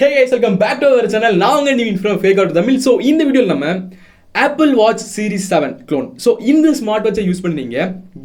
Hey guys, welcome back to our channel. நான் உங்க Nivin from Fake Out Tamil. So இந்த வீடியோல நம்ம Applewatch Series 7 clone. So இந்த ஸ்மார்ட் வாட்சை யூஸ் பண்ணி நீங்க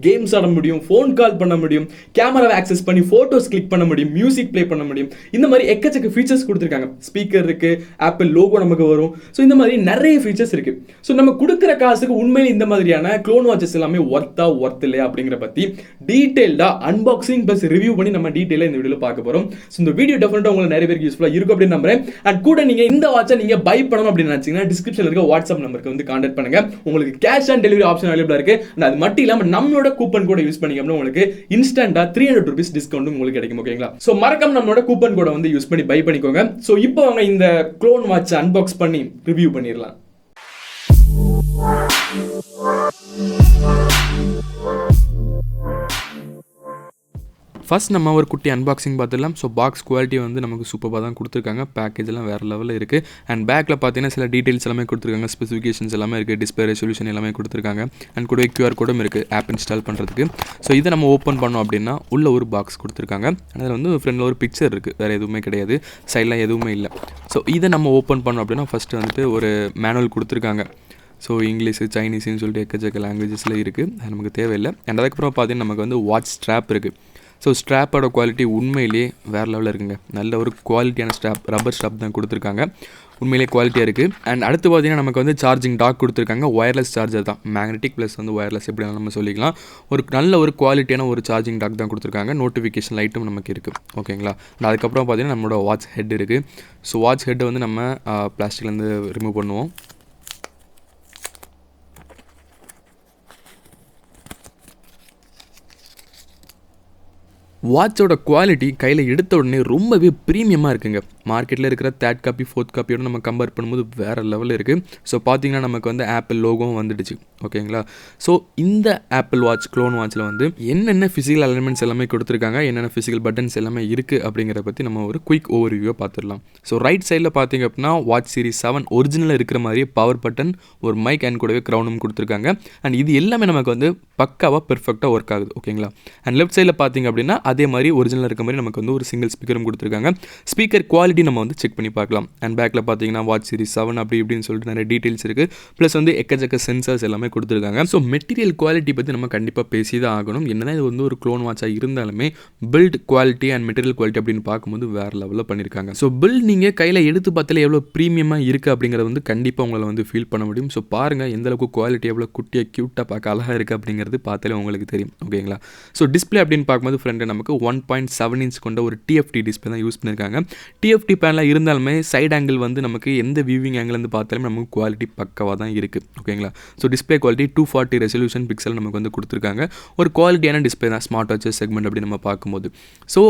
கேம்ஸ் ஆட முடியும், ஃபோன் கால் பண்ண முடியும், கேமராவை ஆக்சஸ் பண்ணி போட்டோஸ் கிளிக் பண்ண முடியும், மியூசிக் ப்ளே பண்ண முடியும். இந்த மாதிரி எக்கச்சக்க ஃபீச்சர்ஸ் கொடுத்துருக்காங்க. ஸ்பீக்கர் இருக்கு, ஆப்பிள் லோகோ நமக்கு வரும். ஸோ இந்த மாதிரி நிறைய ஃபீச்சர்ஸ் இருக்கு. ஸோ நம்ம கொடுக்குற காசுக்கு உண்மையில் இந்த மாதிரியான க்ளோன் வாட்சஸ் எல்லாமே ஒர்த் இல்லையா அப்படிங்கிற பத்தி டீடைல்டா அன்பாக்சிங் பிளஸ் ரிவ்யூ பண்ணி நம்ம டீடைலா இந்த வீடியோல பார்க்க போறோம். ஸோ இந்த வீடியோ டெஃபினட்டா உங்களுக்கு நிறைய பேருக்கு யூஸ்ஃபுல்லா இருக்கும் அப்படின்னு நம்புறேன். அண்ட் கூட நீங்க இந்த வாட்சை நீங்க பை பண்ணணும் அப்படின்னு நினைச்சீங்கன்னா டிஸ்கிரிப்ஷன்ல இருக்க வாட்ஸ்அப் நம்பருக்கு வந்து கான்டாக்ட் பண்ணுங்க. உங்களுக்கு கேஷ் ஆன் டெலிவரி ஆப்ஷன் அவைலபிளா இருக்கு. அது மட்டும் இல்லாம நம்மளோட கூப்பன் கோட் யூஸ் பண்ணீங்க அப்படின்னா உங்களுக்கு இன்ஸ்டன்டா 300 rupees டிஸ்கவுண்ட் உங்களுக்கு கிடைக்கும். ஓகேங்களா? சோ மறக்காம நம்மளோட கூப்பன் கோட வந்து யூஸ் பண்ணி பை பண்ணிக்கோங்க. சோ இப்போ அவங்க இந்த க்ளோன் வாட்ச் அன்பாக்ஸ் பண்ணி ரிவ்யூ பண்ணிடலாம். ஃபர்ஸ்ட் நம்ம ஒரு குட்டி அன்பாக்சிங் பார்த்துடலாம். ஸோ பாக்ஸ் குவாலிட்டி வந்து நமக்கு சூப்பராக தான் கொடுத்துருக்காங்க. பேக்கேஜ் எல்லாம் வேறு லெவலில் இருக்குது. அண்ட் பேக்கில் பார்த்தீங்கன்னா சில டீட்டெயில்ஸ் எல்லாமே கொடுத்துருக்காங்க. ஸ்பெசிஃபிகேஷன்ஸ் எல்லாமே இருக்குது. டிஸ்பிளே ரெசல்யூஷன் எல்லாமே கொடுத்துருக்காங்க. அண்ட் கூடவே கியூஆர் கோடும் இருக்குது ஆப் இன்ஸ்டால் பண்ணுறதுக்கு. ஸோ இதை நம்ம ஓப்பன் பண்ணோம் அப்படின்னா உள்ள ஒரு பாக்ஸ் கொடுத்துருக்காங்க. அதில் வந்து ஃப்ரெண்டில் ஒரு பிக்சர் இருக்குது. வேறு எதுவுமே கிடையாது. சைட்லாம் எதுவுமே இல்லை. ஸோ இதை நம்ம ஓப்பன் பண்ணோம் அப்படின்னா ஃபஸ்ட்டு வந்துட்டு ஒரு மேனுவல் கொடுத்துருக்காங்க. ஸோ இங்கிலீஷு, சைனீஸ்ன்னு சொல்லிட்டு எக்கச்சக்க லாங்குவேஜஸில் இருக்குது. அது நமக்கு தேவையில்லை. அண்ட் அதுக்கப்புறம் பார்த்தீங்கன்னா நமக்கு வந்து வாட்ச் ஸ்ட்ராப் இருக்குது. ஸோ ஸ்ட்ராப்போட குவாலிட்டி உண்மையிலேயே வேறு லெவலில் இருக்குங்க. நல்ல ஒரு குவாலிட்டியான ஸ்ட்ராப், ரப்பர் ஸ்ட்ராப் தான் கொடுத்துருக்காங்க. உண்மையிலே குவாலிட்டியாக இருக்குது. அண்ட் அடுத்து பார்த்தீங்கன்னா நமக்கு வந்து சார்ஜிங் டாக் கொடுத்துருக்காங்க. ஒயர்லெஸ் சார்ஜர் தான், மேக்னெட்டிக் ப்ளஸ் வந்து ஒயர்லெஸ் எப்படினாலும் நம்ம சொல்லிக்கலாம். ஒரு நல்ல ஒரு குவாலிட்டியான ஒரு சார்ஜிங் டாக் தான் கொடுத்துருக்காங்க. நோட்டிஃபிகேஷன் லைட்டும் நமக்கு இருக்குது. ஓகேங்களா? அண்ட் அதுக்கப்புறம் பார்த்தீங்கன்னா நம்மளோட வாட்ச் ஹெட் இருக்குது. ஸோ வாட்ச் ஹெட்டை வந்து நம்ம பிளாஸ்டிக்லேருந்து ரிமூவ் பண்ணுவோம். வாட்சோட குவாலிட்டி கையில் எடுத்த உடனே ரொம்பவே ப்ரீமியமாக இருக்குங்க. மார்க்கெட்டில் இருக்கிற தேர்ட் காப்பி, ஃபோர்த் காப்பியோட நம்ம கம்பேர் பண்ணும்போது வேறு லெவலில் இருக்குது. ஸோ பார்த்தீங்கன்னா நமக்கு வந்து ஆப்பிள் லோகோவும் வந்துடுச்சு. ஓகேங்களா? ஸோ இந்த ஆப்பிள் வாட்ச் க்ளோன் வாட்சில் வந்து என்னென்ன ஃபிசிக்கல் எலிமெண்ட்ஸ் எல்லாமே கொடுத்துருக்காங்க, என்னென்ன ஃபிசிக்கல் பட்டன்ஸ் எல்லாமே இருக்குது அப்படிங்கிறத பற்றி நம்ம ஒரு குயிக் ஓவர்வியூவை பார்த்துடலாம். ஸோ ரைட் சைடில் பார்த்தீங்க அப்படின்னா வாட்ச் சீரிஸ் 7 ஒரிஜினலில் இருக்கிற மாதிரியே பவர் பட்டன், ஒரு மைக் அண்ட் கூடவே க்ரௌனும் கொடுத்துருக்காங்க. அண்ட் இது எல்லாமே நமக்கு வந்து பக்காவாக பெர்ஃபெக்டாக ஒர்க் ஆகுது. ஓகேங்களா? அண்ட் லெஃப்ட் சைடில் பார்த்தீங்க அப்படின்னா அதே மாதிரி ஒரிஜினல் இருக்க மாதிரி நமக்கு வந்து ஒரு சிங்கிள் ஸ்பீக்கரும் கொடுத்துருக்காங்க. ஸ்பீக்கர் குவாலிட்டி நம்ம வந்து செக் பண்ணி பார்க்கலாம். அண்ட் பேக்கில் பார்த்தீங்கன்னா வாட்ச் சீரிஸ் 7 அப்படி இப்படின்னு சொல்லிட்டு நிறைய டீட்டெயில்ஸ் இருக்குது. ப்ளஸ் வந்து எக்கச்சக்க சென்சர்ஸ் எல்லாமே கொடுத்துருக்காங்க. ஸோ மெட்டீரியல் குவாலிட்டி பற்றி நம்ம கண்டிப்பாக பேசி தான் ஆகணும். என்னதான் இது வந்து ஒரு க்ளோன் வாட்சாக இருந்தாலுமே build quality and material quality அப்படின்னு பார்க்கும்போது வேறு லெவலில் பண்ணியிருக்காங்க. ஸோ பில்ட் நீங்கள் கையில் எடுத்து பார்த்தாலே எவ்வளோ ப்ரீமியமாக இருக்குது அப்படிங்கிறத வந்து கண்டிப்பாக உங்களை வந்து ஃபீல் பண்ண முடியும். ஸோ பாருங்கள் எந்தளவுக்கு குவாலிட்டி எவ்வளோ குட்டியாக க்யூட்டாக பார்க்க அழகாக இருக்குது அப்படிங்கிறது பார்த்தாலே உங்களுக்கு தெரியும். ஓகேங்களா? ஸோ டிஸ்பிளே அப்படின்னு பார்க்கும்போது ஃப்ரெண்டு நமக்கு 1.7 inch கொண்ட ஒரு TFT டிஸ்பிளே தான் யூஸ் பண்ணியிருக்காங்க. TFT பேனலாக இருந்தாலுமே சைட் ஆங்கிள் வந்து நமக்கு எந்த வியூவிங் ஆங்கிள் வந்து பார்த்தாலுமே நமக்கு குவாலிட்டி பக்கவாக தான் இருக்குது. ஓகேங்களா? So display quality 240 resolution pixel நமக்கு வந்து கொடுத்துருக்காங்க. ஒரு குவாலிட்டியான டிஸ்பிளே தான் ஸ்மார்ட் வாட்சஸ் செக்மெண்ட் அப்படி நம்ம பார்க்கும்போது. ஸோ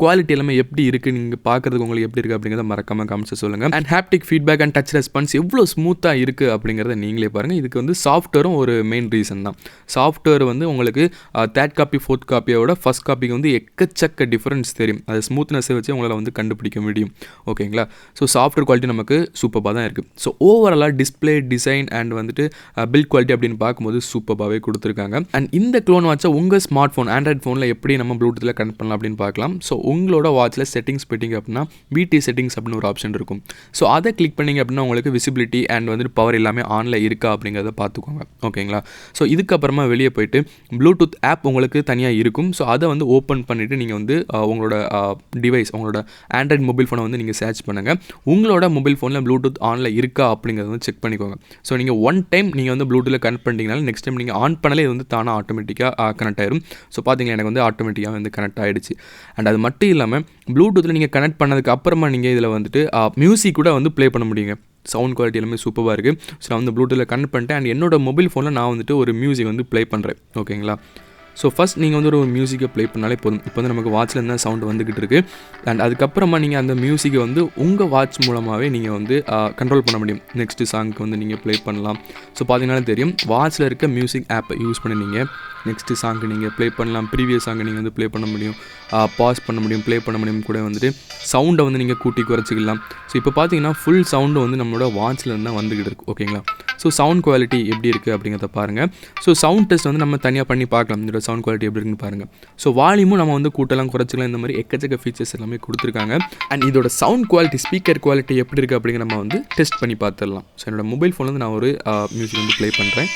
குவாலிட்டி எல்லாமே எப்படி இருக்குது, நீங்கள் பார்க்குறதுக்கு உங்களுக்கு எப்படி இருக்குது அப்படிங்கிறத மறக்காமல் காமிச்சு சொல்லுங்கள். And haptic feedback and touch response எவ்வளோ ஸ்மூத்தாக இருக்குது அப்படிங்கிறத நீங்களே பாருங்கள். இதுக்கு வந்து சாஃப்ட்வேரும் ஒரு மெயின் ரீசன் தான். சாஃப்ட்வேர் வந்து உங்களுக்கு தேர்ட் காப்பி, ஃபோர்த் காப்பியோட ஃபர்ஸ்ட் காப்பிக்கு வந்து எக்கச்சக்க டிஃபரன்ஸ் தெரியும். அது ஸ்மூத்னஸை வச்சு உங்களால் வந்து கண்டுபிடிக்க முடியும். ஓகேங்களா? ஸோ சாஃப்ட்வேர் குவாலிட்டி நமக்கு சூப்பராக தான் இருக்குது. ஸோ ஓவராலாக டிஸ்பிளே, டிசைன் அண்ட் வந்துட்டு பில்ட் குவாலிட்டி அப்படின்னு பார்க்கும்போது சூப்பராகவே கொடுத்துருக்காங்க. அண்ட் இந்த க்ளோன் வாட்சை உங்கள் ஸ்மார்ட் ஃபோன், ஆண்ட்ராய்ட் ஃபோனில் எப்படி நம்ம ப்ளூடூத்தில் கனெக்ட் பண்ணலாம் அப்படின்னு பார்க்கலாம். ஸோ உங்களோட வாட்சில் செட்டிங்ஸ் போயிட்டீங்க அப்படின்னா பிடி செட்டிங்ஸ் அப்படின்னு ஒரு ஆப்ஷன் இருக்கும். ஸோ அதை கிளிக் பண்ணிங்க அப்படின்னா உங்களுக்கு விசிபிலிட்டி அண்ட் வந்துட்டு பவர் எல்லாமே ஆனில் இருக்கா அப்படிங்கிறத பார்த்துக்கோங்க. ஓகேங்களா? ஸோ இதுக்கப்புறமா வெளியே போயிட்டு ப்ளூடூத் ஆப் உங்களுக்கு தனியாக இருக்கும். ஸோ அதை வந்து ஓப்பன் பண்ணிவிட்டு நீங்கள் வந்து உங்களோட டிவைஸ், உங்களோட ஆண்ட்ராய்ட் மொபைல் ஃபோனை வந்து நீங்கள் சர்ச் பண்ணுங்கள். உங்களோட மொபைல் ஃபோனில் ப்ளூடூத் ஆனில் இருக்கா அப்படிங்கிறத வந்து செக் பண்ணிக்கோங்க. ஸோ நீங்கள் ஒன் டைம் நீங்கள் வந்து ப்ளூடூத்தில் கனெக்ட் பண்ணிட்டீங்கனால நெக்ஸ்ட் டைம் நீங்கள் ஆன் பண்ணலே இது வந்து தானாக ஆட்டோமேட்டிக்காக கனெக்ட் ஆயிடும். ஸோ பார்த்தீங்கன்னா எனக்கு வந்து ஆட்டோமேட்டிக்காக வந்து கனெக்ட் ஆகிடுச்சு. அண்ட் அது மட்டும் இல்லாமல் ப்ளூடூத்தில் நீங்கள் கனெக்ட் பண்ணதுக்கு அப்புறமா நீங்கள் இதில் வந்துட்டு மியூசிக் கூட வந்து ப்ளே பண்ண முடியுங்க. சவுண்ட் குவாலிட்டி எல்லாமே சூப்பராக இருக்குது. ஸோ நான் வந்து ப்ளூடூத்தில் கனெக்ட் பண்ணிட்டேன். அண்ட் என்னோட மொபைல் ஃபோனில் நான் வந்துட்டு ஒரு மியூசிக் வந்து ப்ளே பண்ணுறேன். ஓகேங்களா? ஸோ ஃபஸ்ட் நீங்கள் வந்து ஒரு மியூசிக்கை ப்ளே பண்ணாலே போதும். இப்போ வந்து நமக்கு வாட்சில் இருந்தால் சவுண்டு வந்துக்கிட்டு இருக்குது. அண்ட் அதுக்கப்புறமா நீங்கள் அந்த மியூசிக்கை வந்து உங்கள் வாட்ச் மூலமாகவே நீங்கள் வந்து கண்ட்ரோல் பண்ண முடியும். நெக்ஸ்ட்டு சாங்க்கு வந்து நீங்கள் ப்ளே பண்ணலாம். ஸோ பார்த்தீங்கன்னாலே தெரியும் வாட்சில் இருக்க மியூசிக் ஆப்பை யூஸ் பண்ணி நீங்கள் நெக்ஸ்ட்டு சாங்க்கு நீங்கள் ப்ளே பண்ணலாம். ப்ரீவியஸ் சாங்கை நீங்கள் வந்து ப்ளே பண்ண முடியும், பாஸ் பண்ண முடியும், ப்ளே பண்ண முடியும். கூட வந்துட்டு சவுண்டை வந்து நீங்கள் கூட்டி குறைச்சிக்கலாம். ஸோ இப்போ பார்த்தீங்கன்னா ஃபுல் சவுண்டு வந்து நம்மளோட வாட்சில் இருந்தால் வந்துக்கிட்டு இருக்குது. ஓகேங்களா? ஸோ சவுண்ட் குவாலிட்டி எப்படி இருக்குது அப்படிங்கிறத பாருங்கள். ஸோ சவுண்ட் டெஸ்ட் வந்து நம்ம தனியாக பண்ணி பார்க்கலாம், இதோட சவுண்ட் குவாலிட்டி எப்படி இருக்குன்னு பாருங்கள். ஸோ வால்யூமும் நம்ம வந்து கூட்டலாம் குறைச்சிக்கலாம், இந்த மாதிரி எக்கச்சக்க ஃபீச்சர்ஸ் எல்லாமே கொடுத்துருக்காங்க. அண்ட் இதோட சவுண்ட் குவாலிட்டி ஸ்பீக்கர் குவாலிட்டி எப்படி இருக்குது அப்படிங்கிற நம்ம வந்து டெஸ்ட் பண்ணி பார்த்துடலாம். ஸோ என்னோட மொபைல் ஃபோனில் வந்து நான் ஒரு மியூசிக் வந்து ப்ளே பண்ணுறேன்.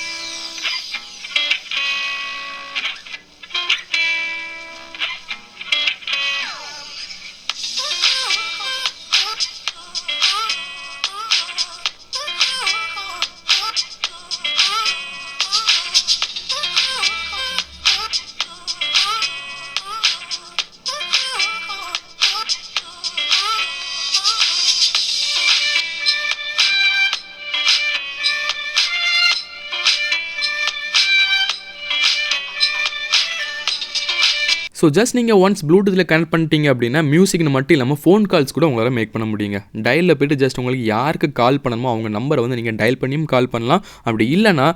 ஸோ ஜஸ்ட் நீங்கள் ஒன்ஸ் ப்ளூடூத்தில் கனெக்ட் பண்ணிட்டீங்க அப்படின்னா மியூசிக்னு மட்டும் இல்லாமல் ஃபோன் கால்ஸ் கூட உங்களால் மேக் பண்ண முடியுங்க. டயலில் போய்ட்டு ஜஸ்ட் உங்களுக்கு யாருக்கு கால் பண்ணணுமோ அவங்க நம்பரை வந்து நீங்கள் டயல் பண்ணியும் கால் பண்ணலாம். அப்படி இல்லைனா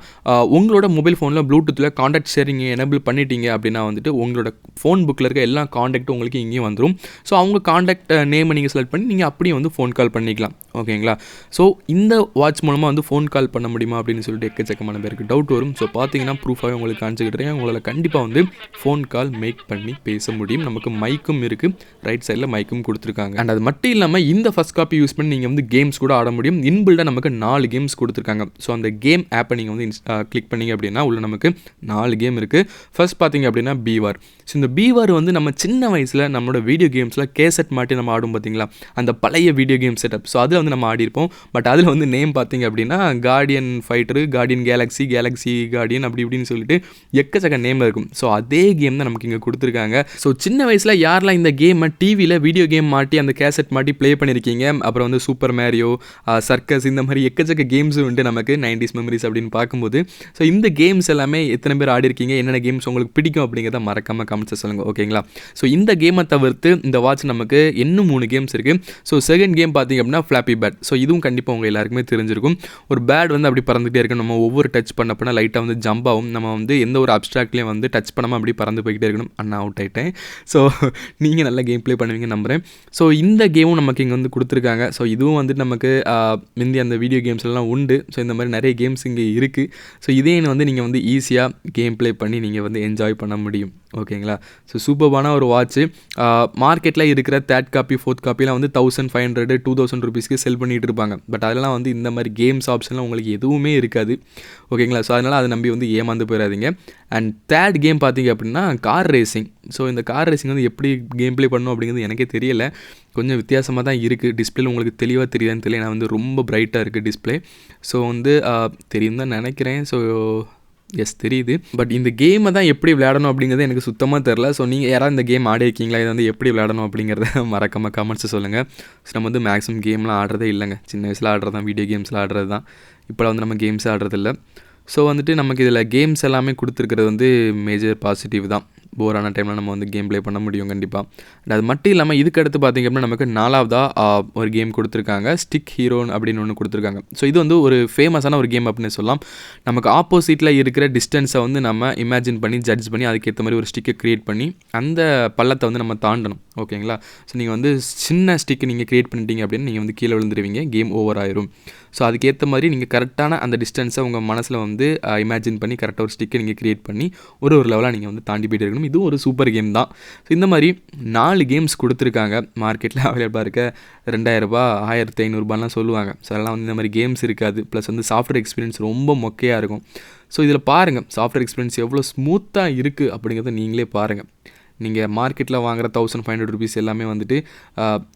உங்களோட மொபைல் ஃபோனில் ப்ளூடூத்தில் காண்டாக்ட் ஷேரிங் எனேபிள் பண்ணிட்டீங்க அப்படின்னா வந்துட்டு உங்களோட ஃபோன் புக்கில் இருக்க எல்லா காண்டாக்ட்டும் உங்களுக்கு இங்கேயும் வந்துடும். ஸோ அவங்க காண்டாக்ட் நேமை நீங்கள் செலக்ட் பண்ணி நீங்கள் அப்படியே வந்து ஃபோன் கால் பண்ணிக்கலாம். ஓகேங்களா? ஸோ இந்த வாட்ச் மூலமாக வந்து ஃபோன் கால் பண்ண முடியுமா அப்படின்னு சொல்லிட்டு எக்கச்சக்கமான பேருக்கு டவுட் வரும். ஸோ பார்த்தீங்கன்னா ப்ரூஃபாகவே உங்களுக்கு காமிச்சிக்கிட்டேன், உங்களால் கண்டிப்பாக வந்து ஃபோன் கால் மேக் பண்ணி பேச முடியும். நமக்கு மைக்கும் இருக்குது, ரைட் சைடில் மைக்கும் கொடுத்துருக்காங்க. அண்ட் அது மட்டும் இல்லாமல் இந்த ஃபர்ஸ்ட் காப்பி யூஸ் பண்ணி நீங்கள் வந்து கேம்ஸ் கூட ஆட முடியும். இன்பில்டாக நமக்கு 4 கேம்ஸ் கொடுத்துருக்காங்க. ஸோ அந்த கேம் ஆப்பை நீங்கள் வந்து கிளிக் பண்ணிங்க அப்படின்னா உள்ள நமக்கு 4 கேம் இருக்குது. ஃபர்ஸ்ட் பார்த்தீங்க அப்படின்னா பீவார். ஸோ இந்த பீவார் வந்து நம்ம சின்ன வயசில் நம்மளோட வீடியோ கேம்ஸில் கேசட் மாட்டி நம்ம ஆடும் பார்த்தீங்களா, அந்த பழைய வீடியோ கேம் செட்டப். ஸோ அதில் வந்து நம்ம ஆடிருப்போம். பட் அதில் வந்து நேம் பார்த்தீங்க அப்படின்னா Guardian fighter, Guardian Galaxy Guardian அப்படி இப்படின்னு சொல்லிட்டு எக்கச்சக்க நேமில் இருக்கும். ஸோ அதே கேம் தான் நமக்கு இங்கே கொடுத்துருக்காங்க. ஸோ சின்ன வயசில் யாரெல்லாம் இந்த கேமை டிவியில் வீடியோ கேம் மாட்டி அந்த கேசட் மாட்டி ப்ளே பண்ணியிருக்கீங்க, அப்புறம் வந்து சூப்பர் மேரியோ, சர்க்கஸ், இந்த மாதிரி எக்கச்சக்க கேம்ஸும் உண்டு நமக்கு 90s மெமரிஸ் அப்படின்னு பார்க்கும்போது. ஸோ இந்த கேம்ஸ் எல்லாமே எத்தனை பேர் ஆடி இருக்கீங்க, என்னென்ன கேம்ஸ் உங்களுக்கு பிடிக்கும் அப்படிங்கிறத மறக்காமல் கமெண்ட்ஸை சொல்லுங்கள். ஓகேங்களா? ஸோ இந்த கேமை தவிர்த்து இந்த வாட்ச் நமக்கு இன்னும் 3 கேம்ஸ் இருக்குது. ஸோ செகண்ட் கேம் பார்த்தீங்க அப்படின்னா ஃப்ளாப்பி பேட். ஸோ இதுவும் கண்டிப்பாக உங்கள் எல்லாருக்குமே தெரிஞ்சிருக்கும். ஒரு பேட் வந்து அப்படி பறந்துகிட்டே இருக்கும். நம்ம ஒவ்வொரு டச் பண்ணப்போனா லைட்டாக வந்து ஜம்ப் ஆகும். நம்ம வந்து எந்த ஒரு அப்ஸ்ட்ராக்ட்லேயும் வந்து டச் பண்ணாமல் அப்படி பறந்து போய்கிட்டே இருக்கணும். அண்ணா அவுட் ஆகிட்டேன். ஸோ நீங்கள் நல்லா கேம் ப்ளே பண்ணுவீங்க நம்புகிறேன். ஸோ இந்த கேமும் நமக்கு இங்கே வந்து கொடுத்துருக்காங்க. ஸோ இதுவும் வந்துட்டு நமக்கு முந்தி அந்த வீடியோ கேம்ஸ் எல்லாம் உண்டு. ஸோ இந்த மாதிரி நிறைய கேம்ஸ் இங்கே இருக்குது. ஸோ இதே வந்து நீங்கள் வந்து ஈஸியாக கேம் ப்ளே பண்ணி நீங்கள் வந்து என்ஜாய் பண்ண முடியும். ஓகேங்களா? ஸோ சூப்பர்பான ஒரு வாட்ச்சு. மார்க்கெட்டில் இருக்கிற தேர்ட் காப்பி ஃபோர்த் காப்பிலாம் வந்து 1500 2000 ருபீஸ்க்கு செல் பண்ணிகிட்டு இருப்பாங்க. பட் அதெல்லாம் வந்து இந்த மாதிரி கேம்ஸ் ஆப்ஷன்லாம் உங்களுக்கு எதுவுமே இருக்காது. ஓகேங்களா? ஸோ அதனால் அதை நம்பி வந்து ஏமாந்து போயிடாதீங்க. அண்ட் தேர்ட் கேம் பார்த்தீங்க அப்படின்னா கார் ரேசிங். ஸோ இந்த கார் ரேசிங் வந்து எப்படி கேம் ப்ளே பண்ணணும் அப்படிங்கிறது எனக்கே தெரியலை. கொஞ்சம் வித்தியாசமாக தான் இருக்குது. டிஸ்பிளே உங்களுக்கு தெளிவாக தெரியுதான்னு தெரியல. நான் வந்து ரொம்ப பிரைட்டாக இருக்குது டிஸ்பிளே. ஸோ வந்து தெரியும் தான் நினைக்கிறேன். ஸோ எஸ் தெரியுது. பட் இந்த கேமை தான் எப்படி விளையாடணும் அப்படிங்கிறது எனக்கு சுத்தமாக தெரில. ஸோ நீங்கள் யாராவது இந்த கேம் ஆடி இருக்கீங்களா, இதை வந்து எப்படி விளையாடணும் அப்படிங்கிறத மறக்காமல் கமெண்ட்ஸை சொல்லுங்கள். ஸோ நம்ம வந்து மேக்ஸிமம் கேம்லாம் ஆடுறதே இல்லைங்க. சின்ன வயசில் ஆடுறது தான், வீடியோ கேம்ஸில் ஆடுறது தான். இப்போலாம் வந்து நம்ம கேம்ஸே ஆடுறதில்ல. ஸோ வந்துட்டு நமக்கு இதில் கேம்ஸ் எல்லாமே கொடுத்துருக்கிறது வந்து மேஜர் பாசிட்டிவ் தான். போரான டைமில் நம்ம வந்து கேம் ப்ளே பண்ண முடியும் கண்டிப்பாக. அண்ட் அது மட்டும் இல்லாமல் இதுக்கு அடுத்து பார்த்திங்க அப்படின்னா நமக்கு 4வதாக ஒரு கேம் கொடுத்துருக்காங்க, ஸ்டிக் ஹீரோன் அப்படின்னு ஒன்று கொடுத்துருக்காங்க. ஸோ இது வந்து ஒரு ஃபேமஸான ஒரு கேம் அப்படின்னு சொல்லலாம். நமக்கு ஆப்போசிட்டில் இருக்கிற டிஸ்டன்ஸை வந்து நம்ம இமேஜின் பண்ணி ஜட்ஜ் பண்ணி அதுக்கேற்ற மாதிரி ஒரு ஸ்டிக்கை க்ரியேட் பண்ணி அந்த பள்ளத்தை வந்து நம்ம தாண்டணும். ஓகேங்களா? ஸோ நீங்கள் வந்து சின்ன ஸ்டிக்கு நீங்கள் க்ரியேட் பண்ணிட்டீங்க அப்படின்னு நீங்கள் வந்து கீழே விழுந்துருவீங்க, கேம் ஓவர் ஆயிரும். ஸோ அதுக்கேற்ற மாதிரி நீங்கள் கரெக்டான அந்த டிஸ்டன்ஸை உங்கள் மனசில் வந்து இமேஜின் பண்ணி கரெக்டாக ஒரு ஸ்டிக்கை நீங்கள் க்ரியேட் பண்ணி ஒரு லெவலாக நீங்கள் வந்து தாண்டி போய்ட்டு இருக்கணும். இதுவும் ஒரு சூப்பர் கேம் தான். ஸோ இந்த மாதிரி 4 கேம்ஸ் கொடுத்துருக்காங்க. மார்க்கெட்டில் அவைலபிளாக இருக்க 2000 1500 சொல்லுவாங்க. ஸோ அதெல்லாம் வந்து இந்த மாதிரி கேம்ஸ் இருக்காது. ப்ளஸ் வந்து சாஃப்ட்வேர் எக்ஸ்பீரியன்ஸ் ரொம்ப மொக்கையாக இருக்கும். ஸோ இதில் பாருங்கள் சாஃப்ட்வேர் எக்ஸ்பீரியன்ஸ் எவ்வளோ ஸ்மூத்தாக இருக்குது அப்படிங்கிறத நீங்களே பாருங்கள். நீங்கள் மார்க்கெட்டில் வாங்குகிற 1500 ருபீஸ் எல்லாமே வந்துட்டு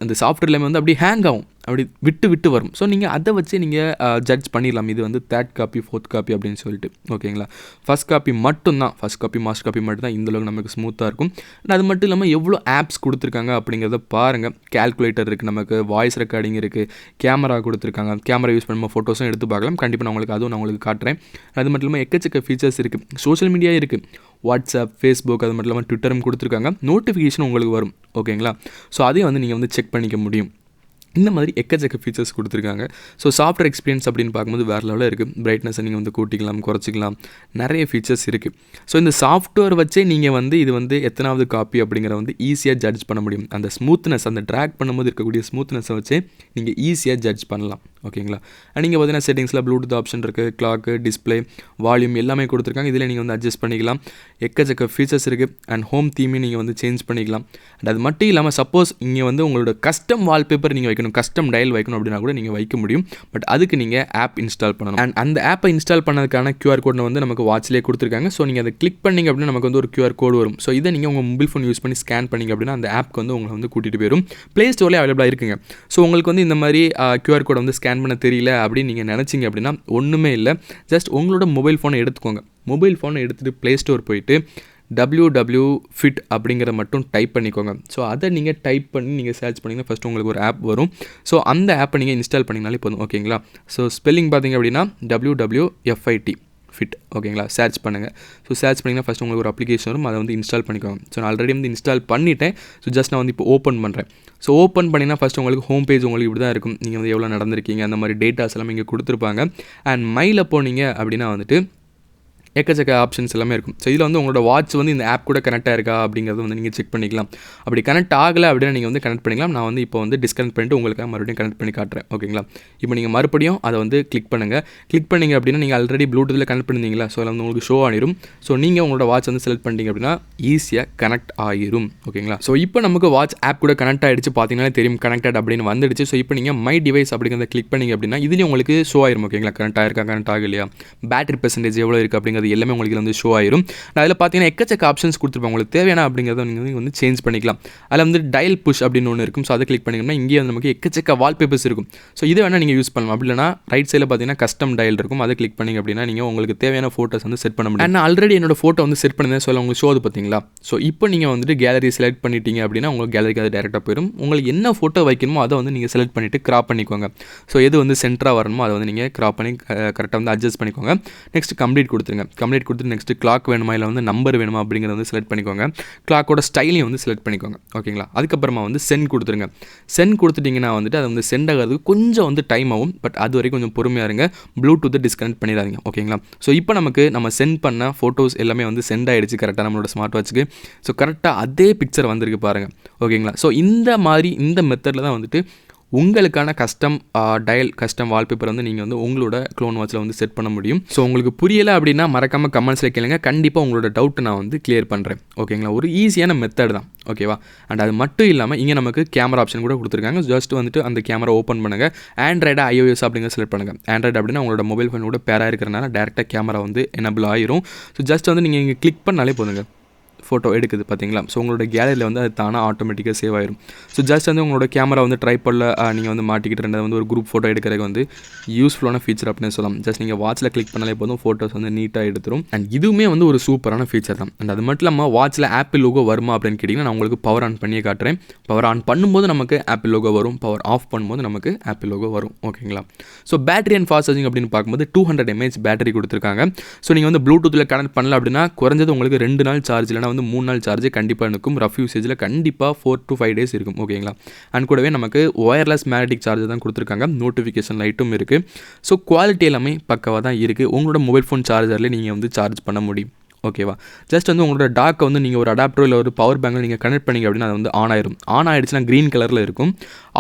அந்த சாஃப்ட்வேர் எல்லாமே வந்து அப்படியே ஹேங் ஆகும், அப்படி விட்டு வரும். ஸோ நீங்கள் அதை வச்சு நீங்கள் ஜட்ஜ் பண்ணிடலாம் இது வந்து தேர்ட் காப்பி ஃபோர்த் காப்பி அப்படின்னு சொல்லிட்டு. ஓகேங்களா? ஃபஸ்ட் காப்பி மட்டும்தான், ஃபஸ்ட் காப்பி மாஸ்டர் காப்பி மட்டும்தான் இந்தளவுக்கு நமக்கு ஸ்மூத்தாக இருக்கும். அது மட்டும் இல்லாமல் எவ்வளோ ஆப்ஸ் கொடுத்துருக்காங்க அப்படிங்கிறத பாருங்கள். கால்குலேட்டர் இருக்குது, நமக்கு வாய்ஸ் ரெக்கார்டிங் இருக்குது, கேமரா கொடுத்துருக்காங்க. கேமரா யூஸ் பண்ணி நம்ம ஃபோட்டோஸும் எடுத்து பார்க்கலாம். கண்டிப்பாக நான் உங்களுக்கு அதுவும் நான் உங்களுக்கு காட்டுறேன். அது மட்டும் இல்லாமல் எக்கச்சக்க ஃபீச்சர்ஸ் இருக்குது. சோஷியல் மீடியா இருக்குது, வாட்ஸ்அப், ஃபேஸ்புக், அது மட்டும் இல்லாமல் ட்விட்டரும் கொடுத்துருக்காங்க. நோட்டிஃபிகேஷன் உங்களுக்கு வரும். ஓகேங்களா? ஸோ அதையும் வந்து நீங்கள் வந்து செக் பண்ணிக்க முடியும். இந்த மாதிரி எக்கச்சக்க ஃபீச்சர்ஸ் கொடுத்துருக்காங்க. ஸோ சாஃப்ட்வேர் எக்ஸ்பீரியன்ஸ் அப்படின்னு பார்க்கும்போது வேறு லெவலில் இருக்குது. பிரைட்னஸை நீங்கள் வந்து கூட்டிக்கலாம், குறைச்சிக்கலாம், நிறைய ஃபீச்சர்ஸ் இருக்குது. ஸோ இந்த சாஃப்ட்வேர் வச்சே நீங்கள் வந்து இது வந்து எத்தனாவது காப்பி அப்படிங்கிற வந்து ஈஸியாக ஜட்ஜ் பண்ண முடியும். அந்த ஸ்மூத்னஸ், அந்த ட்ராக் பண்ணும்போது இருக்கக்கூடிய ஸ்மூத்னஸை வச்சே நீங்கள் ஈஸியாக ஜட்ஜ் பண்ணலாம். ஓகேங்களா. அண்ட் நீங்கள் பார்த்தீங்கன்னா செட்டிங்ஸில் ப்ளூடூத் ஆப்ஷன் இருக்குது, கிளாக்கு, டிஸ்பிளே, வால்யூம் எல்லாமே கொடுத்துருக்காங்க. இதில் நீங்கள் வந்து அட்ஜஸ்ட் பண்ணிக்கலாம். எக்கச்சக்க ஃபீச்சர்ஸ் இருக்குது. அண்ட் ஹோம் தீமையும் நீங்கள் வந்து சேஞ்ச் பண்ணிக்கலாம். அண்ட் அது மட்டும் இல்லாமல் சப்போஸ் இங்கே வந்து உங்களோட கஸ்டம் வால்பேப்பர் நீங்கள் வைக்கணும், கஸ்டம் டயல் வைக்கணும் அப்படின்னா கூட நீங்கள் வைக்க முடியும். பட் அதுக்கு நீங்கள் ஆப் இன்ஸ்டால் பண்ணணும். அண்ட் அந்த ஆப்பை இன்ஸ்டால் பண்ணதுக்கான QR கோட் வந்து நமக்கு வாட்ச்லேயே கொடுத்துருக்காங்க. ஸோ நீங்கள் அதை கிளிக் பண்ணிங்க அப்படின்னா நமக்கு வந்து ஒரு QR கோடு வரும். ஸோ இதை நீங்கள் உங்கள் மொபைல் ஃபோன் யூஸ் பண்ணி ஸ்கேன் பண்ணிங்க அப்படின்னா அந்த ஆப்க்கு வந்து உங்களை வந்து கூட்டிகிட்டு போயிடும். ப்ளே ஸ்டோர்லேயே அவைலபிளாக இருக்குங்க. ஸோ உங்களுக்கு வந்து இந்த மாதிரி QR கோடை வந்து ஸ்கேன் பண்ண தெரியல அப்படின்னு நீங்கள் நினச்சிங்க அப்படின்னா ஒன்றுமே இல்லை. ஜஸ்ட் உங்களோட மொபைல் ஃபோனை எடுத்துக்கோங்க. மொபைல் ஃபோனை எடுத்துகிட்டு ப்ளே ஸ்டோர் போயிட்டு www.fit அப்படிங்கிற மட்டும் டைப் பண்ணிக்கோங்க. ஸோ அதை நீங்கள் டைப் பண்ணி நீங்கள் சர்ச் பண்ணிங்கன்னா ஃபஸ்ட்டு உங்களுக்கு ஒரு ஆப் வரும். ஸோ அந்த ஆப்பை நீங்கள் இன்ஸ்டால் பண்ணிங்கனாலே போதும். ஓகேங்களா. ஸோ ஸ்பெல்லிங் பார்த்தீங்க அப்படின்னா www.fit ஃபிட். ஓகேங்களா. சர்ச் பண்ணுங்கள். ஸோ சர்ச் பண்ணிங்கன்னா ஃபஸ்ட்டு உங்களுக்கு ஒரு அப்ளிகேஷன் வரும். அதை வந்து இன்ஸ்டால் பண்ணிக்கோங்க. ஸோ நான் ஆல்ரெடி வந்து இன்ஸ்டால் பண்ணிவிட்டேன். ஸோ ஜஸ்ட் நான் வந்து இப்போ ஓப்பன் பண்ணுறேன். ஸோ ஓப்பன் பண்ணிங்கன்னா ஃபஸ்ட்டு உங்களுக்கு ஹோம் பேஜ் உங்களுக்கு இப்படி தான் இருக்கும். நீங்கள் வந்து எவ்வளோ நடந்திருக்கீங்க அந்த மாதிரி டேட்டாஸ் எல்லாமே இங்கே கொடுத்துருப்பாங்க. அண்ட் மைல போனீங்க அப்படின்னா வந்துட்டு எக்கச்சக்க ஆப்ஷன்ஸ் எல்லாமே இருக்கும். ஸோ இதில் வந்து உங்களோட வாட்ச் வந்து இந்த ஆப் கூட கனெக்ட் ஆயிருக்கா அப்படிங்கிறத வந்து நீங்கள் செக் பண்ணிக்கலாம். அப்படி கனெக்ட் ஆகலை அப்படின்னா நீங்கள் வந்து கனெக்ட் பண்ணிக்கலாம். நான் வந்து இப்போ வந்து டிஸ்கனெக்ட் பண்ணிட்டு உங்களுக்கு மறுபடியும் கனெக்ட் பண்ணி காட்டுறேன். ஓகேங்களா. இப்போ நீங்கள் மறுபடியும் அதை வந்து கிளிக் பண்ணுங்கள். கிளிக் பண்ணிங்க அப்படின்னா நீங்கள் ஆல்ரெடி ப்ளூடூத்தில் கனெக்ட் பண்ணியிருந்தீங்களா. ஸோ அதில் வந்து உங்களுக்கு ஷோ ஆகிடும். ஸோ நீங்கள் உங்களோட வாட்ச் வந்து செலக்ட் பண்ணிட்டீங்க அப்படின்னா ஈஸியாக கனெக்ட் ஆகிரும். ஓகேங்களா. ஸோ இப்போ நமக்கு வாட்ச் ஆப் கூட கனெக்ட் ஆகிடுச்சு. பார்த்தீங்கன்னா தெரியும் கனெக்டட் அப்படின்னு வந்துடுச்சு. ஸோ இப்போ நீங்கள் மை டிவைஸ் அப்படிங்கிறத கிளிக் பண்ணிங்க அப்படின்னா இதுலேயும் உங்களுக்கு ஷோ ஆயிரும். ஓகேங்களா. கனெக்ட் ஆயிருக்கா, கனெக்ட் ஆகலையா, பேட்டரி பெர்சன்டேஜ் எவ்வளோ இருக்குது அப்படிங்கிறது எல்லாமே உங்களுக்கு வந்து ஷோ ஆயிரும். அதில் பார்த்தீங்கன்னா எக்கச்சக்க ஆப்ஷன்ஸ் கொடுத்துருப்பாங்க. உங்களுக்கு தேவையான அப்படிங்கிறத நீங்கள் வந்து சேஞ்ச் பண்ணிக்கலாம். அதில் வந்து டயல் புஷ் அப்படின்னு ஒன்று இருக்கும். ஸோ அதை கிளிக் பண்ணிங்கன்னா இங்கேயே வந்து நமக்கு எக்கச்சக்க வால்பேப்பர்ஸ் இருக்கும். ஸோ இதை வேணால் நீங்கள் யூஸ் பண்ணலாம். அப்படி இல்லைனா ரைட் சைடில் பார்த்தீங்கன்னா கஸ்டம் டயல் இருக்கும். அதை கிளிக் பண்ணிங்க அப்படின்னா நீங்கள் உங்களுக்கு தேவையான ஃபோட்டோஸ் வந்து செட் பண்ண முடியும். நான் ஆல்ரெடி என்னோட ஃபோட்டோ வந்து செட் பண்ணி சொல்ல உங்களுக்கு ஷோ பார்த்தீங்களா. ஸோ இப்போ நீங்கள் வந்துட்டு கேலரி செலக்ட் பண்ணிட்டீங்க அப்படின்னா உங்களுக்கு கேலரிக்கு அது டேரெக்டாக போயிடும். உங்களுக்கு என்ன ஃபோட்டோ வைக்கணுமோ அதை வந்து நீங்கள் செலக்ட் பண்ணிவிட்டு கிராப் பண்ணிக்கோங்க. ஸோ எது வந்து சென்டராக வரணுமோ அதை வந்து நீங்கள் கிராப் பண்ணி கரெக்டாக வந்து அட்ஜஸ்ட் பண்ணிக்கோங்க. நெக்ஸ்ட் கம்ப்ளீட் கொடுத்துருங்க. கம்ப்ளீட் கொடுத்துட்டு நெக்ஸ்ட் கிளாக் வேணுமா இல்லை வந்து நம்பர் வேணுமா அப்படிங்கிறத வந்து செலக்ட் பண்ணிக்கோங்க. கிளாக்கோட ஸ்டைலையும் வந்து செலக்ட் பண்ணிக்கோங்க. ஓகேங்களா. அதுக்கப்புறமா வந்து சென்ட் கொடுத்துருங்க. சென்ட் கொடுத்துட்டிங்கன்னா வந்துட்டு அது வந்து சென்ட் ஆகிறதுக்கு கொஞ்சம் வந்து டைம் ஆகும். பட் அது வரைக்கும் கொஞ்சம் பொறுமையாக இருங்க. ப்ளூடூத்தை டிஸ்கனெக்ட் பண்ணிடாதீங்க. ஓகேங்களா. ஸோ இப்போ நமக்கு நம்ம சென்ட் பண்ண ஃபோட்டோஸ் எல்லாமே வந்து சென்ட் ஆகிடுச்சு கரெக்டாக நம்மளோட ஸ்மார்ட் வாட்சுக்கு. ஸோ கரெக்டாக அதே பிக்சர் வந்திருக்கு பாருங்கள். ஓகேங்களா. ஸோ இந்த மாதிரி இந்த மெத்தடில் தான் வந்துட்டு உங்களுக்கான கஸ்டம் டயல் கஸ்டம் வால்பேப்பர் வந்து நீங்கள் வந்து உங்களோட க்ளோன் வாட்சில் வந்து செட் பண்ண முடியும். ஸோ உங்களுக்கு புரியலை அப்படின்னா மறக்காமல் கமெண்ட்ஸில் கேளுங்க. கண்டிப்பாக உங்களோட டவுட்டை நான் வந்து கிளியர் பண்ணுறேன். ஓகேங்களா. ஒரு ஈஸியான மெத்தட் தான். ஓகேவா. அண்ட் அது மட்டும் இல்லாமல் இங்கே நமக்கு கேமரா ஆப்ஷன் கூட கொடுத்துருக்காங்க. ஜஸ்ட் வந்துட்டு அந்த கேமரா ஓப்பன் பண்ணுங்கள். ஆண்ட்ராய்டு iOS அப்படிங்கிற செலக்ட் பண்ணுங்கள். ஆண்ட்ராய்டு அப்படின்னா உங்களோட மொபைல் ஃபோன் கூட பேராக இருக்கிறனால டேரெக்டாக கேமரா வந்து எனபிள் ஆயிரும். ஸோ ஜஸ்ட் வந்து நீங்கள் இங்கே கிளிக் பண்ணாலே போதுங்க. ஃபோட்டோ எடுக்குது பார்த்தீங்களா. ஸோ உங்களோட கேலரியில் வந்து அது தானாக ஆட்டோமேட்டிக்காக சேவ் ஆயிரும். ஸோ ஜஸ்ட் வந்து உங்களோட கேமரா வந்து ட்ரைபாடில் நீங்கள் வந்து மாட்டிக்கிட்டு ரெண்டு வந்து ஒரு குரூப் ஃபோட்டோ எடுக்கிறதுக்கு வந்து யூஸ்ஃபுல்லான ஃபீச்சர் அப்படின்னு சொல்லலாம். ஜஸ்ட் நீங்கள் வாட்சில் கிளிக் பண்ணாலே போதும் ஃபோட்டோஸ் வந்து நீட்டாக எடுத்துரும். அண்ட் இதுவுமே வந்து ஒரு சூப்பரான ஃபீச்சர் தான். அண்ட் அது மட்டும் இல்லாமல் வாட்சில் ஆப்பிள் லோகோ வருமா அப்படின்னு கேட்டிங்கன்னா நான் உங்களுக்கு பவர் ஆன் பண்ணியே காட்டுறேன். பவர் ஆன் பண்ணும்போது நமக்கு ஆப்பிள் லோகோ வரும். பவர் ஆஃப் பண்ணும்போது நமக்கு ஆப்பிள் லோகோ வரும். ஓகேங்களா. So battery and fast charging அப்படின்னு பார்க்கும்போது 200 mAh பேட்டரி கொடுத்துருக்காங்க. ஸோ நீங்கள் வந்து ப்ளூடூத்தில் கனெக்ட் பண்ணல அப்படின்னா குறைஞ்சது உங்களுக்கு 2 நாள் சார்ஜ் இல்லைனா வந்து 3 நாள் சார்ஜ் கண்டிப்பாக இருக்கும். ரஃப் யூசேஜில் கண்டிப்பாக 4 to 5 days இருக்கும். ஓகேங்களா. அண்ட் கூடவே நமக்கு ஒயர்லெஸ் மேக்னெட்டிக் சார்ஜர் தான் கொடுத்துருக்காங்க. நோட்டிஃபிகேஷன் லைட்டும் இருக்குது. ஸோ குவாலிட்டி எல்லாமே பக்கவாக தான் இருக்குது. உங்களோட மொபைல் ஃபோன் சார்ஜரில் நீங்கள் வந்து சார்ஜ் பண்ண முடியும். ஓகேவா. ஜஸ்ட் வந்து உங்களோட டாக்கை வந்து நீங்கள் ஒரு அடாப்டரோ இல்லை ஒரு பவர் பேங்கில் நீங்கள் கனெக்ட் பண்ணிங்க அப்படின்னா அது வந்து ஆன் ஆயிரும். ஆன் ஆகிடுச்சுன்னா க்ரீன் கலரில் இருக்கும்.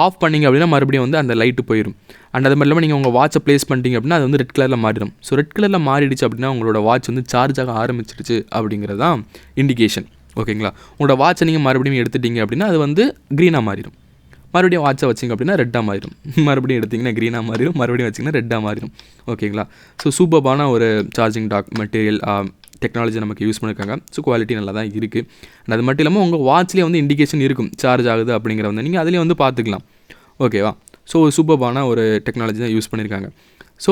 ஆஃப் பண்ணிங்க அப்படின்னா மறுபடியும் வந்து அந்த லைட்டு போயிடும். அண்ட் அது மட்டும் இல்லாமல் நீங்கள் உங்கள் வாட்சை ப்ளேஸ் பண்ணிட்டீங்க அப்படின்னா அது வந்து ரெட் கலரில் மாறிடும். ஸோ ரெட் கலரில் மாறிடுச்சு அப்படின்னா உங்களோட வாட்ச் வந்து சார்ஜ் ஆக ஆரம்பிச்சிடுச்சு அப்படிங்கிறது தான் இண்டிகேஷன். ஓகேங்களா. உங்களோட வாட்சை நீங்கள் மறுபடியும் எடுத்துட்டீங்க அப்படின்னா அது வந்து க்ரீனாக மாறிடும். மறுபடியும் வாட்சை வச்சிங்க அப்படின்னா ரெட்டாக மாறிடும். மறுபடியும் எடுத்திங்கன்னா க்ரீனாக மாறிடும். மறுபடியும் வச்சிங்கன்னா ரெட்டாக மாறிடும். ஓகேங்களா. ஸோ சூப்பரான ஒரு சார்ஜிங் டாக் மெட்டீரியல் டெக்னாலஜி நமக்கு யூஸ் பண்ணியிருக்காங்க. ஸோ குவாலிட்டி நல்லா தான் இருக்குது. அண்ட் அது மட்டும் இல்லாமல் உங்கள் வாட்ச்லேயே வந்து இண்டிகேஷன் இருக்கும் சார்ஜ் ஆகுது அப்படிங்கிற வந்து நீங்கள் அதிலே வந்து பார்த்துக்கலாம். ஓகேவா. ஸோ சூப்பரான ஒரு டெக்னாலஜி தான் யூஸ் பண்ணியிருக்காங்க. ஸோ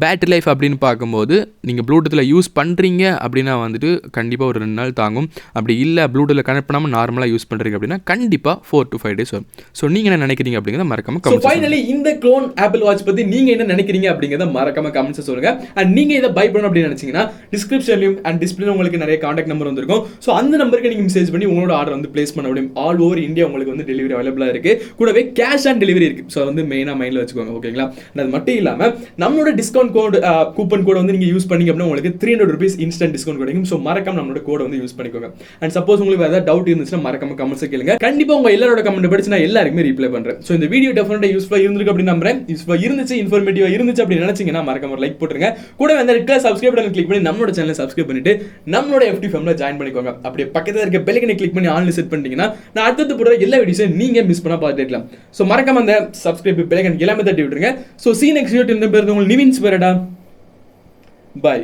பேட்டரி லைஃப் அப்படின்னு பார்க்கும்போது நீங்கள் ப்ளூடூத்தில் யூஸ் பண்ணுறீங்க அப்படின்னா வந்துட்டு கண்டிப்பாக ஒரு 2 நாள் தாங்கும். அப்படி இல்லை ப்ளூடூத்தில் கனெக்ட் பண்ணாமல் நார்மலாக யூஸ் பண்ணுறீங்க அப்படின்னா கண்டிப்பாக 4 to 5 days வரும். ஸோ நீங்கள் என்ன நினைக்கிறீங்க அப்படிங்கிறத மறக்காம கமெண்ட். ஃபைனலி இந்த க்ளோன் ஆப்பிள் வாட்ச் பற்றி நீங்கள் என்ன நினைக்கிறீங்க அப்படிங்கிறத மறக்காம கமெண்ட்ஸ் சொல்லுங்கள். அண்ட் நீங்கள் இதை பை பண்ணணும் அப்படின்னு நினச்சிங்கன்னா டிஸ்கிரிப்ஷன்லையும் அண்ட் டிஸ்பிளே உங்களுக்கு நிறைய காண்டாக்ட் நம்பர் வந்துருக்கும். ஸோ அந்த நம்பருக்கு நீங்கள் மெசேஜ் பண்ணி உங்களோட ஆர்டர் வந்து பிளேஸ் பண்ண முடியும். ஆல் ஓவர் இந்தியா உங்களுக்கு வந்து டெலிவரி அவைலபிளாக இருக்குது. கூடவே கேஷ் ஆன் டெலிவரி இருக்குது. ஸோ வந்து மெயினாக மைண்டில் வச்சுக்கோங்க. ஓகேங்களா. அது மட்டும் இல்லாமல் நம்மளோட டிஸ்கவுண்ட் கோட் கூப்பன் கோட் வந்து நீங்கள் யூஸ் பண்ணிங்க அப்படின்னா உங்களுக்கு 300 rupees இன்ஸ்டன்ட் டிஸ்கவுண்ட் கிடைக்கும். ஸோ மறக்காம நம்மளோட கோடை வந்து யூஸ் பண்ணிக்கோங்க. அண்ட் சப்போஸ் உங்களுக்கு ஏதாவது டவுட் இருந்துச்சுன்னா மறக்காம கமெண்ட்ஸ் கேளுங்க. கண்டிப்பாக உங்க எல்லாரோட கமெண்ட் படிச்சு நான் எல்லாருக்குமே ரிப்ளை பண்றேன். ஸோ இந்த வீடியோ டெஃபினட்டாக யூஸ்ஃபுல்லாக இருந்திருக்கு அப்படின்னு நம்புறேன். யூஸ்ஃபுல்லாக இருந்துச்சு, இன்ஃபர்மேட்டிவாக இருந்துச்சு அப்படின்னு நினைச்சீங்கன்னா மறக்காம ஒரு லைக் போட்டுருங்க. கூட வந்து red colour subscribe button click பண்ணி நம்மளோட சேனலை சப்ஸ்கிரைப் பண்ணிட்டு நம்மளோட FT ஃபேமிலியில் ஜாயின் பண்ணிக்கோங்க. அப்படியே பக்கத்தில் இருக்க பெல் ஐகானை கிளிக் பண்ணி ஆன்ல செட் பண்ணிட்டீங்கன்னா நான் அடுத்து போடுற எல்லா வீடியோஸையும் நீங்க மிஸ் பண்ண பார்த்துக்கலாம். ஸோ மறக்காம அந்த சப்ஸ்கிரைப் பெல் ஐகான் எல்லாமே தட்டி விட்டுருங்க. So see you next video. உங்களுக்கு நிவின்ஸ் பேரடா. Bye.